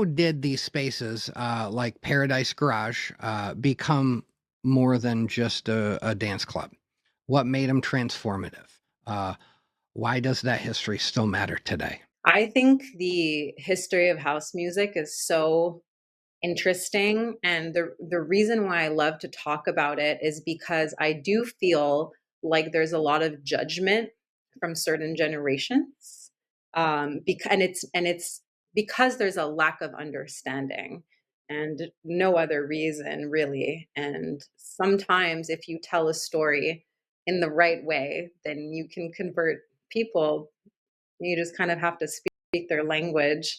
did these spaces, like Paradise Garage, become more than just a dance club? What made them transformative? Uh, why does that history still matter today? I think the history of house music is so interesting, and the reason why I love to talk about it is because I do feel like there's a lot of judgment from certain generations, and it's because there's a lack of understanding and no other reason really. And sometimes if you tell a story in the right way, then you can convert people. You just kind of have to speak their language.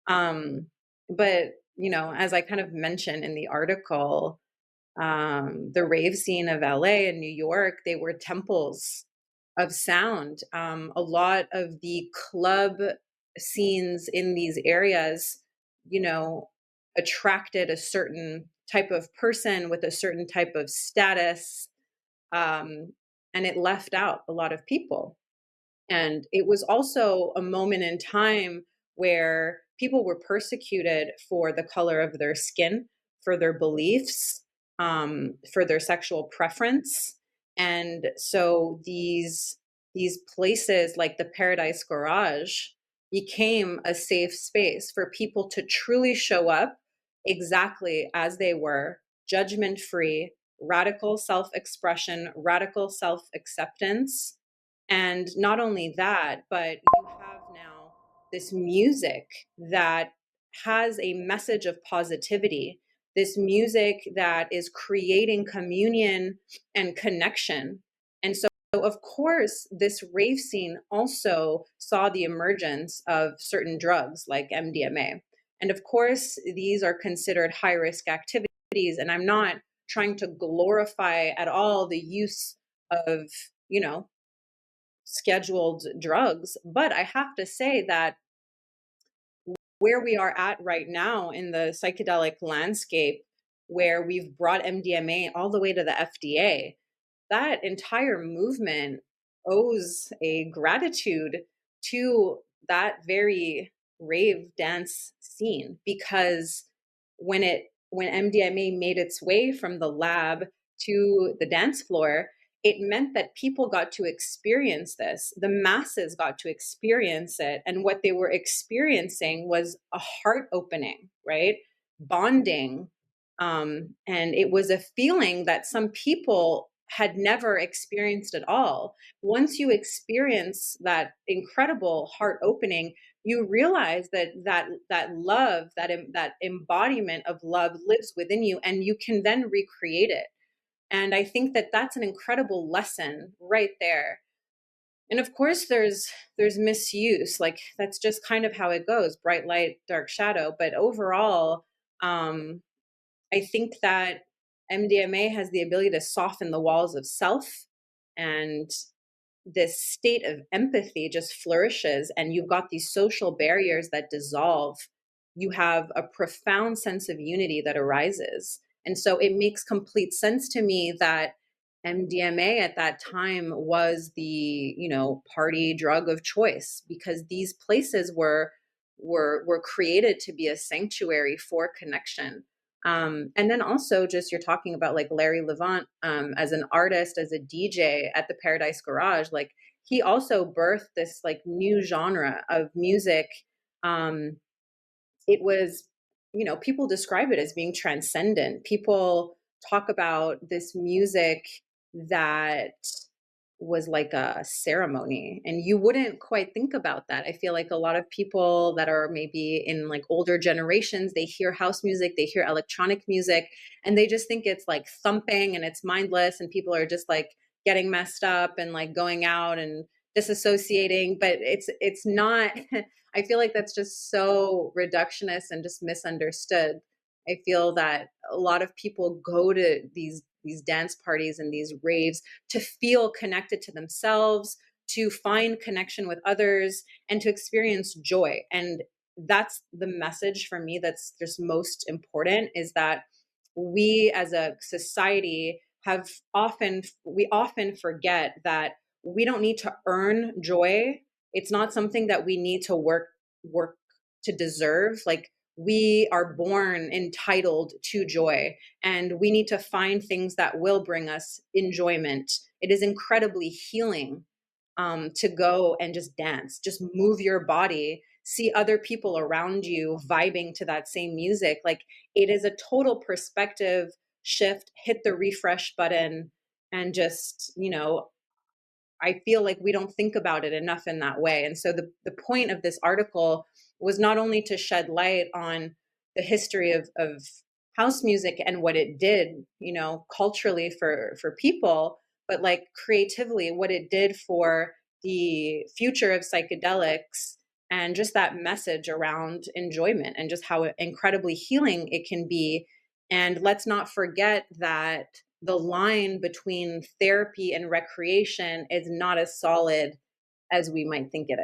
But, as I kind of mentioned in the article, the rave scene of LA and New York, they were temples of sound. A lot of the club scenes in these areas, you know, attracted a certain type of person with a certain type of status, um, and it left out a lot of people. And it was also a moment in time where people were persecuted for the color of their skin, for their beliefs, for their sexual preference. And so these places like the Paradise Garage became a safe space for people to truly show up exactly as they were, judgment free, radical self expression, radical self acceptance. And not only that, but you have now this music that has a message of positivity, this music that is creating communion and connection. And so, of course, this rave scene also saw the emergence of certain drugs like MDMA. And of course, these are considered high risk activities. And I'm not trying to glorify at all the use of, you know, scheduled drugs. But I have to say that where we are at right now in the psychedelic landscape, where we've brought MDMA all the way to the FDA, that entire movement owes a gratitude to that very rave dance scene, because when MDMA made its way from the lab to the dance floor, it meant that people got to experience this. The masses got to experience it. And what they were experiencing was a heart opening, right? Bonding. And it was a feeling that some people had never experienced at all. Once you experience that incredible heart opening, you realize that love, that embodiment of love lives within you, and you can then recreate it. And I think that that's an incredible lesson right there. And of course there's misuse. Like that's just kind of how it goes, bright light, dark shadow. But overall, um, I think that MDMA has the ability to soften the walls of self, and this state of empathy just flourishes, and you've got these social barriers that dissolve. You have a profound sense of unity that arises. And so it makes complete sense to me that MDMA at that time was the, party drug of choice, because these places were created to be a sanctuary for connection. And then also, just you're talking about like Larry Levant, as an artist, as a DJ at the Paradise Garage, like he also birthed this like new genre of music. Um, it was, people describe it as being transcendent. People talk about this music that was like a ceremony, and you wouldn't quite think about that. I feel like a lot of people that are maybe in like older generations, they hear house music, they hear electronic music, and they just think it's like thumping and it's mindless, and people are just like getting messed up and like going out and disassociating. But it's not. I feel like that's just so reductionist and just misunderstood. I feel that a lot of people go to these dance parties and these raves to feel connected to themselves, to find connection with others, and to experience joy. And that's the message for me that's just most important, is that we as a society we often forget that we don't need to earn joy. It's not something that we need to work to deserve. Like we are born entitled to joy, and we need to find things that will bring us enjoyment. It is incredibly healing to go and just dance, just move your body, see other people around you vibing to that same music. Like, it is a total perspective shift. Hit the refresh button and just, I feel like we don't think about it enough in that way. And so the point of this article was not only to shed light on the history of house music and what it did, culturally for people, but like creatively, what it did for the future of psychedelics, and just that message around enjoyment and just how incredibly healing it can be. And let's not forget that the line between therapy and recreation is not as solid as we might think it is.